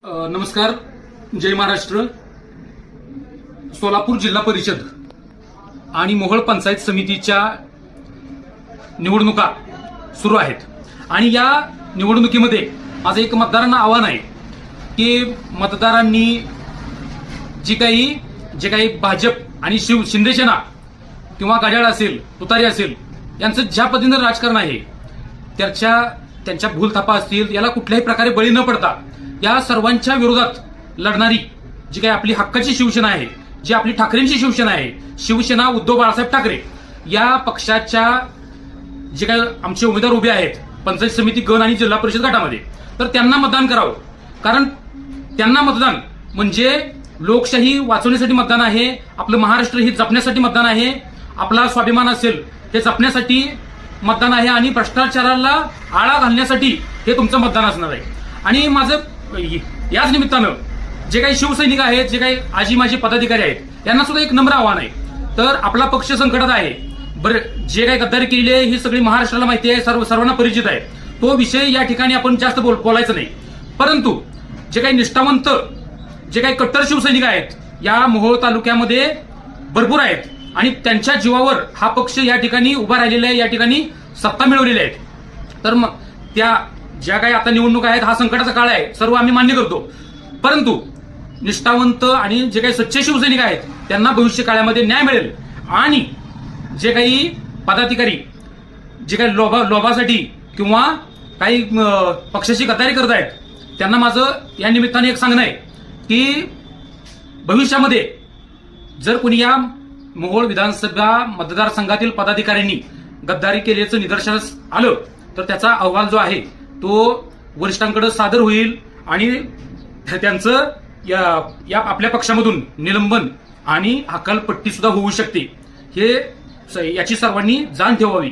नमस्कार. जय महाराष्ट्र. सोलापूर जिल्हा परिषद आणि मोहोळ पंचायत समितीच्या निवडणुका सुरू आहेत आणि या निवडणुकीमध्ये माझं एक मतदारांना आव्हान आहे की मतदारांनी जे काही भाजप आणि शिंदेसेना किंवा घड्याळ असेल, तुतारी असेल, यांचं ज्या पद्धतीनं राजकारण आहे त्यांच्या भूलथापा असतील, याला कुठल्याही प्रकारे बळी न पडता या सर्वांच्या विरोधात लढणारी जी काही आपली हक्काची शिवसेना आहे, जी आपली ठाकरेंची शिवसेना आहे, शिवसेना उद्धव बाळासाहेब ठाकरे या पक्षाच्या जे काही आमचे उमेदवार उभे आहेत पंचायत समिती गण आणि जिल्हा परिषद गटामध्ये, तर त्यांना मतदान करावं. कारण त्यांना मतदान म्हणजे लोकशाही वाचवण्यासाठी मतदान आहे, आपलं महाराष्ट्र ही जपण्यासाठी मतदान आहे, आपला स्वाभिमान असेल ते जपण्यासाठी मतदान आहे आणि भ्रष्टाचाराला आळा घालण्यासाठी हे तुमचं मतदान असणार आहे. आणि माझं याच निमित्तानं जे काही शिवसैनिक आहेत, जे काही आजी माजी पदाधिकारी आहेत, यांना सुद्धा एक नम्र आव्हान आहे. तर आपला पक्ष संकटात आहे, बरं जे काही गद्दारी केलेली आहे ही सगळी महाराष्ट्राला माहिती आहे, सर्वांना परिचित आहे, तो विषय या ठिकाणी आपण जास्त बोलायचं नाही. परंतु जे काही निष्ठावंत, जे काही कट्टर शिवसैनिक आहेत या मोहोळ तालुक्यामध्ये भरपूर आहेत आणि त्यांच्या जीवावर हा पक्ष या ठिकाणी उभा राहिलेला आहे, या ठिकाणी सत्ता मिळवलेली आहे. तर मग त्या ज्या काही आता निवडणुका आहेत, हा संकटाचा काळ आहे, सर्व आम्ही मान्य करतो. परंतु निष्ठावंत आणि जे काही सच्चे शिवसैनिक आहेत त्यांना भविष्य काळामध्ये न्याय मिळेल आणि जे काही पदाधिकारी जे काही लोभासाठी किंवा काही पक्षाची गद्दारी करत आहेत त्यांना माझं या निमित्ताने एक सांगणं आहे की भविष्यामध्ये जर कोणी या मोहोळ विधानसभा मतदारसंघातील पदाधिकाऱ्यांनी गद्दारी केल्याचं निदर्शनास आलं तर त्याचा अहवाल जो आहे तो वरिष्ठांकडे सादर होईल आणि त्यांचं या आपल्या पक्षामधून निलंबन आणि हकालपट्टी सुद्धा होऊ शकते. याची सर्वांनी जाण ठेवावी.